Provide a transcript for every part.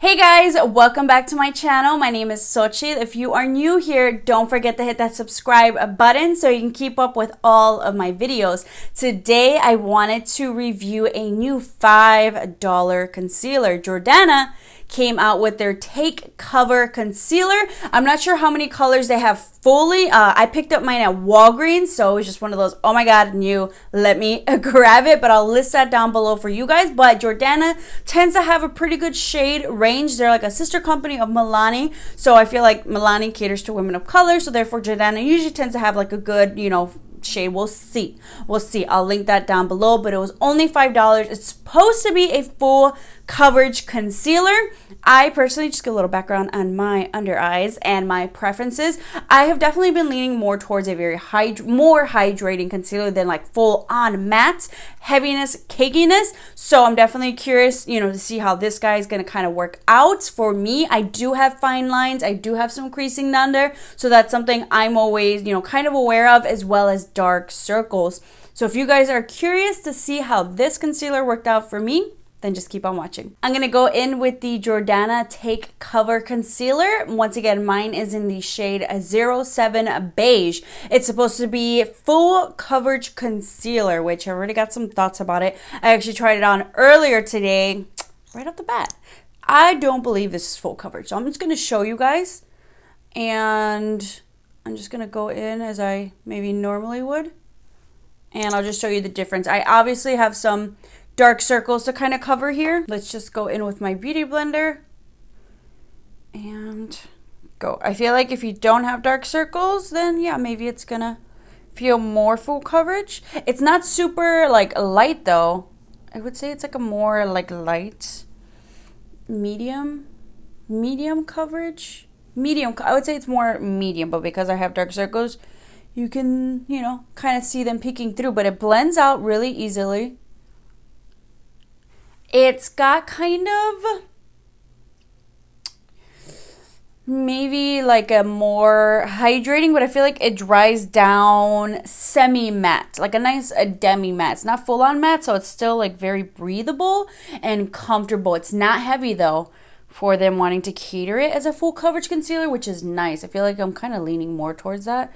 Hey guys, welcome back to my channel. My name is Xochitl. If you are new here, don't forget to hit that subscribe button so you can keep up with all of my videos. Today, I wanted to review a new $5 concealer. Jordana came out with their Take Cover Concealer. I'm not sure how many colors they have fully. I picked up mine at Walgreens, so it was just one of those, oh my god, new, let me grab it, but I'll list that down below for you guys. But Jordana tends to have a pretty good shade range. They're like a sister company of MILANI, so I feel like MILANI caters to women of color, so therefore Jordana usually tends to have like a good, shade. We'll see. I'll link that down below, but it was only $5. It's supposed to be a full coverage concealer. I personally, just get a little background on my under eyes and my preferences. I have definitely been leaning more towards a very more hydrating concealer than like full on matte heaviness, cakiness. So I'm definitely curious, to see how this guy is going to kind of work out for me. I do have fine lines. I do have some creasing down there. So that's something I'm always, kind of aware of, as well as dark circles. So if you guys are curious to see how this concealer worked out for me, then just keep on watching. I'm going to go in with the Jordana Take Cover Concealer. Once again, mine is in the shade 07 Beige. It's supposed to be full coverage concealer, which I already got some thoughts about it. I actually tried it on earlier today, right off the bat. I don't believe this is full coverage. So I'm just going to show you guys. And I'm just going to go in as I maybe normally would. And I'll just show you the difference. I obviously have some dark circles to kind of cover here. Let's just go in with my beauty blender and go. I feel like if you don't have dark circles, then yeah, maybe it's gonna feel more full coverage. It's not super like light though. I would say it's like a more like light medium coverage. I would say it's more medium, but because I have dark circles, you can, kind of see them peeking through, but it blends out really easily. It's got kind of maybe like a more hydrating, but I feel like it dries down semi-matte, like a nice demi-matte. It's not full-on matte, so it's still like very breathable and comfortable. It's not heavy though for them wanting to cater it as a full coverage concealer, which is nice. I feel like I'm kind of leaning more towards that.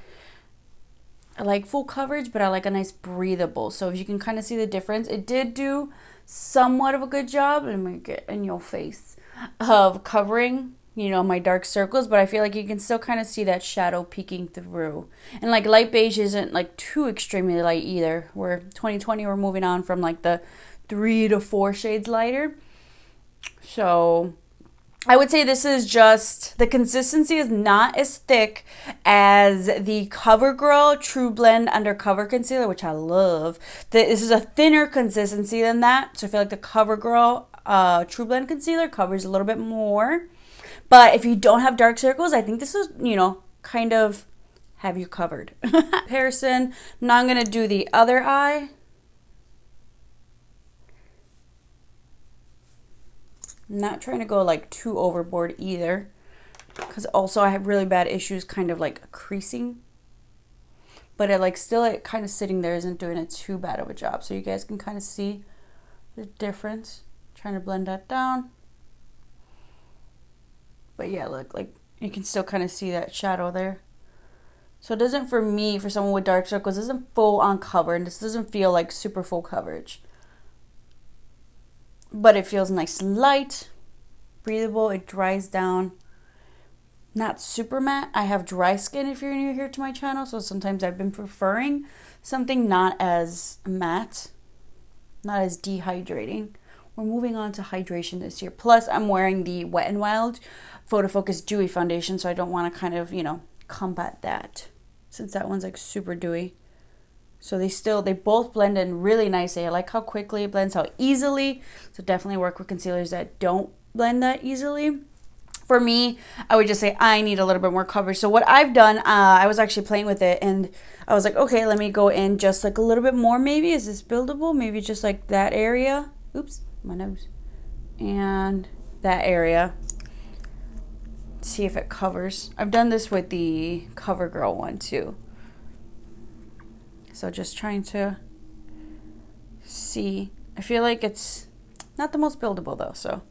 I like full coverage, but I like a nice breathable. So if you can kind of see the difference, it did do somewhat of a good job. Let me get in your face of covering, my dark circles, but I feel like you can still kind of see that shadow peeking through. And like light beige isn't like too extremely light either. We're 2020, we're moving on from like the 3 to 4 shades lighter. So I would say this is just, the consistency is not as thick as the COVERGIRL True Blend Undercover Concealer, which I love. This is a thinner consistency than that. So I feel like the COVERGIRL True Blend Concealer covers a little bit more. But if you don't have dark circles, I think this is, kind of have you covered. Comparison. Now I'm going to do the other eye. I'm not trying to go like too overboard either, because also I have really bad issues kind of like creasing, but it kind of sitting there isn't doing it too bad of a job. So you guys can kind of see the difference. Trying to blend that down, but yeah, look, like you can still kind of see that shadow there. So it doesn't, for me, for someone with dark circles, isn't full on cover, and this doesn't feel like super full coverage. But it feels nice and light, breathable, it dries down. Not super matte. I have dry skin if you're new here to my channel, so sometimes I've been preferring something not as matte, not as dehydrating. We're moving on to hydration this year. Plus, I'm wearing the Wet n Wild Photo Focus Dewy Foundation, so I don't want to kind of, combat that, since that one's like super dewy. So they both blend in really nicely. I like how quickly it blends, how easily. So definitely work with concealers that don't blend that easily. For me, I would just say I need a little bit more coverage. So what I've done, I was actually playing with it, and I was like, okay, let me go in just like a little bit more maybe. Is this buildable? Maybe just like that area. Oops, my nose. And that area. See if it covers. I've done this with the COVERGIRL one too. So just trying to see. I feel like it's not the most buildable though, so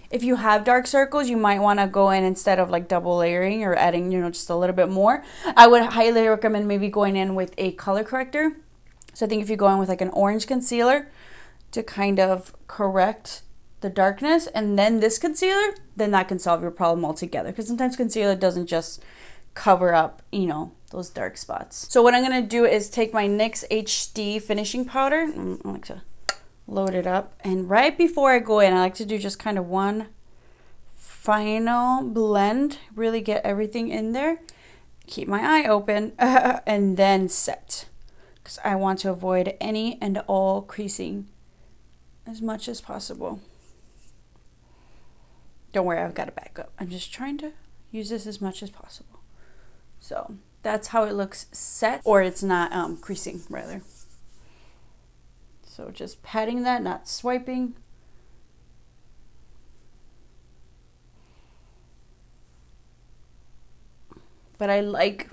If you have dark circles, you might want to go in instead of like double layering or adding, you know, just a little bit more. I would highly recommend maybe going in with a color corrector. So I think if you go in with like an orange concealer to kind of correct the darkness, and then this concealer, then that can solve your problem altogether. Because sometimes concealer doesn't just cover up, you know, those dark spots. So what I'm going to do is take my NYX HD finishing powder. I like to load it up. And right before I go in, I like to do just kind of one final blend. Really get everything in there. Keep my eye open and then set. Because I want to avoid any and all creasing as much as possible. Don't worry, I've got it back up. I'm just trying to use this as much as possible. So that's how it looks set, or it's not creasing rather. So just patting that, not swiping. But I like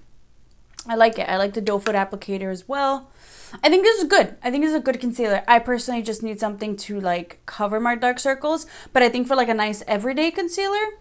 it. I like the doe foot applicator as well. I think this is good. I think this is a good concealer. I personally just need something to like cover my dark circles, but I think for like a nice everyday concealer,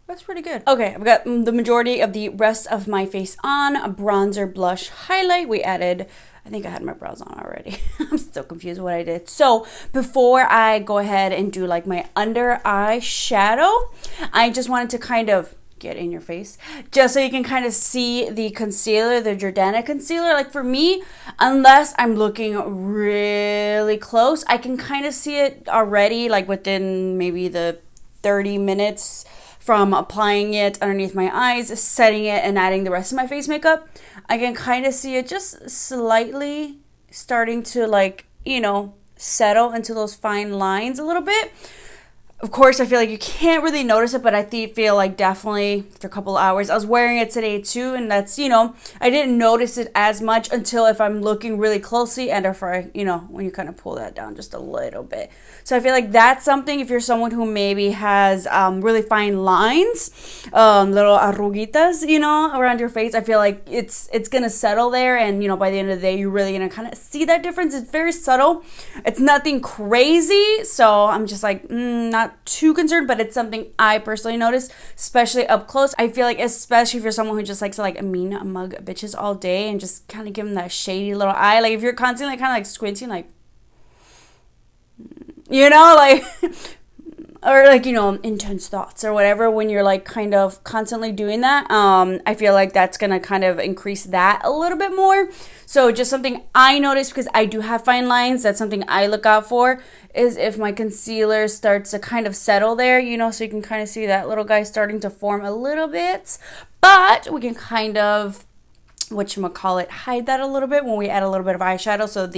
that's pretty good. Okay, I've got the majority of the rest of my face on. A bronzer, blush, highlight. We added, I think I had my brows on already. I'm still confused what I did. So before I go ahead and do like my under eye shadow, I just wanted to kind of get in your face just so you can kind of see the concealer, the Jordana concealer. Like for me, unless I'm looking really close, I can kind of see it already, like within maybe the 30 minutes from applying it underneath my eyes, setting it, and adding the rest of my face makeup. I can kind of see it just slightly starting to, like, you know, settle into those fine lines a little bit. Of course, I feel like you can't really notice it, but I feel like definitely after a couple of hours. I was wearing it today too, and that's, you know, I didn't notice it as much until if I'm looking really closely and if I, you know, when you kind of pull that down just a little bit. So I feel like that's something if you're someone who maybe has really fine lines, little arruguitas, you know, around your face. I feel like it's going to settle there, and, you know, by the end of the day, you're really going to kind of see that difference. It's very subtle. It's nothing crazy, so I'm just like, not too concerned, but it's something I personally notice, especially up close. I feel like especially if you're someone who just likes to like mug bitches all day and just kind of give them that shady little eye, like if you're constantly kind of like squinting, like, you know, like or like, you know, intense thoughts or whatever, when you're like kind of constantly doing that, I feel like that's gonna kind of increase that a little bit more. So just something I noticed, because I do have fine lines, that's something I look out for, is if my concealer starts to kind of settle there, you know, so you can kind of see that little guy starting to form a little bit, but we can kind of, whatchamacallit, hide that a little bit when we add a little bit of eyeshadow, so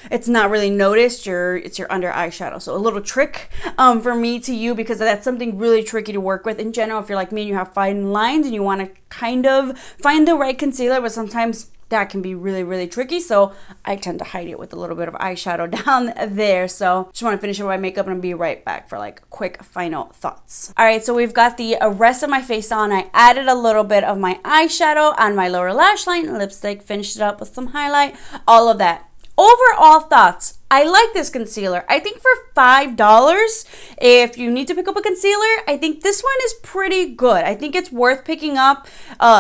it's not really noticed, it's your under eyeshadow. So a little trick for me to you, because that's something really tricky to work with in general if you're like me and you have fine lines and you want to kind of find the right concealer, but sometimes that can be really, really tricky. So I tend to hide it with a little bit of eyeshadow down there. So just want to finish up my makeup and I'll be right back for like quick final thoughts. All right, so we've got the rest of my face on. I added a little bit of my eyeshadow on my lower lash line, lipstick, finished it up with some highlight, all of that. Overall thoughts. I like this concealer. I think for $5, if you need to pick up a concealer, I think this one is pretty good. I think it's worth picking up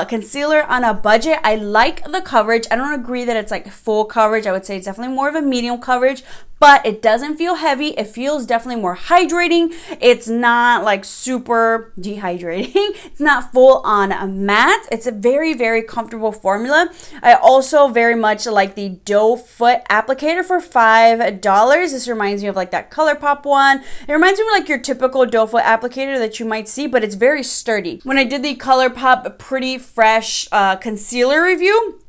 concealer on a budget. I like the coverage. I don't agree that it's like full coverage. I would say it's definitely more of a medium coverage, but it doesn't feel heavy. It feels definitely more hydrating. It's not like super dehydrating. It's not full on matte. It's a very, very comfortable formula. I also very much like the doe foot applicator for $5. This reminds me of like that ColourPop one. It reminds me of like your typical doe foot applicator that you might see, but it's very sturdy. When I did the ColourPop Pretty Fresh concealer review,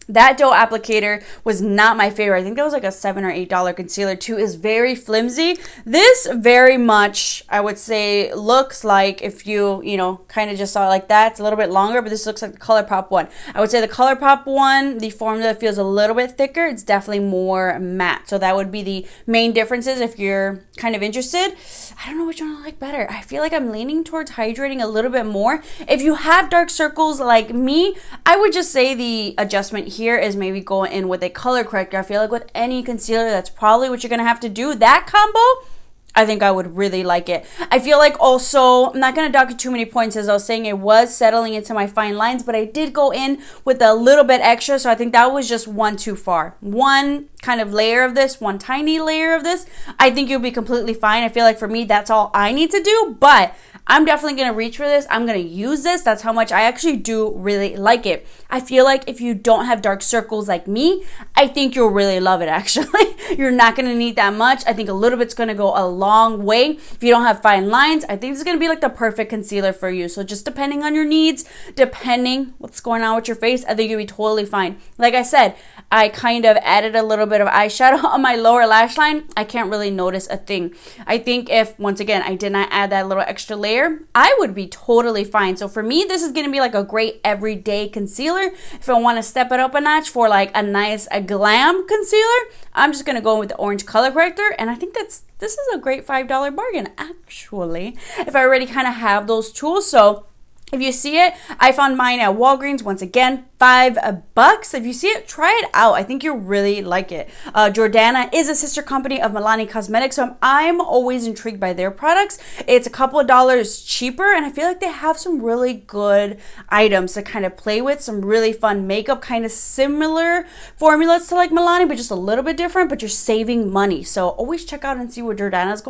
that doe applicator was not my favorite. I think that was like a $7 or $8 concealer too. Is very flimsy. This very much, I would say, looks like, if you know, kind of just saw it like that, it's a little bit longer, but this looks like the ColourPop one. I would say the ColourPop one, the formula feels a little bit thicker. It's definitely more matte. So that would be the main differences if you're kind of interested. I don't know which one I like better. I feel like I'm leaning towards hydrating a little bit more. If you have dark circles like me, I would just say the adjustment here is maybe go in with a color corrector. I feel like with any concealer, that's probably what you're gonna have to do. That combo, I think I would really like it. I feel like also, I'm not going to dock it too many points. As I was saying, it was settling into my fine lines, but I did go in with a little bit extra. So I think that was just one too far. One kind of layer of this, one tiny layer of this, I think you'll be completely fine. I feel like for me, that's all I need to do, but I'm definitely going to reach for this. I'm going to use this. That's how much I actually do really like it. I feel like if you don't have dark circles like me, I think you'll really love it actually. You're not going to need that much. I think a little bit's going to go a long way. If you don't have fine lines, I think this is going to be like the perfect concealer for you. So just depending on your needs, depending what's going on with your face, I think you'll be totally fine. Like I said, I kind of added a little bit of eyeshadow on my lower lash line. I can't really notice a thing. I think if, once again, I did not add that little extra layer, I would be totally fine. So for me, this is going to be like a great everyday concealer. If I want to step it up a notch for like a nice glam concealer, I'm just going to go with the orange color corrector. And I think this is a great $5 bargain, actually, if I already kind of have those tools. So if you see it, I found mine at Walgreens. Once again, $5. If you see it, try it out. I think you'll really like it. Jordana is a sister company of MILANI Cosmetics, so I'm always intrigued by their products. It's a couple of dollars cheaper, and I feel like they have some really good items to kind of play with. Some really fun makeup, kind of similar formulas to like MILANI, but just a little bit different, but you're saving money. So always check out and see what Jordana's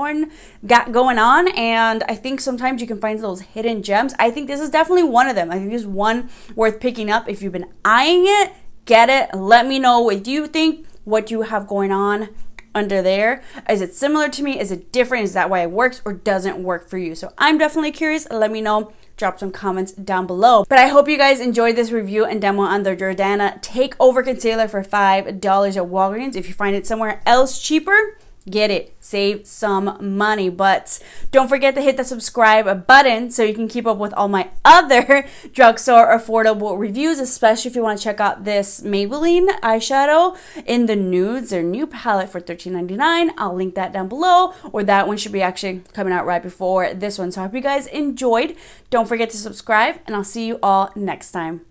got going on, and I think sometimes you can find those hidden gems. I think this is definitely one of them. I think this is one worth picking up. If you've been eyeing it, get it. Let me know what you think, what you have going on under there. Is it similar to me? Is it different? Is that why it works or doesn't work for you? So I'm definitely curious. Let me know. Drop some comments down below. But I hope you guys enjoyed this review and demo on the Jordana Takeover Concealer for $5 at Walgreens. If you find it somewhere else cheaper, get it. Save some money. But don't forget to hit the subscribe button so you can keep up with all my other drugstore affordable reviews, especially if you want to check out this Maybelline eyeshadow in the nudes, their new palette for $13.99. I'll link that down below, or that one should be actually coming out right before this one. So I hope you guys enjoyed. Don't forget to subscribe, and I'll see you all next time.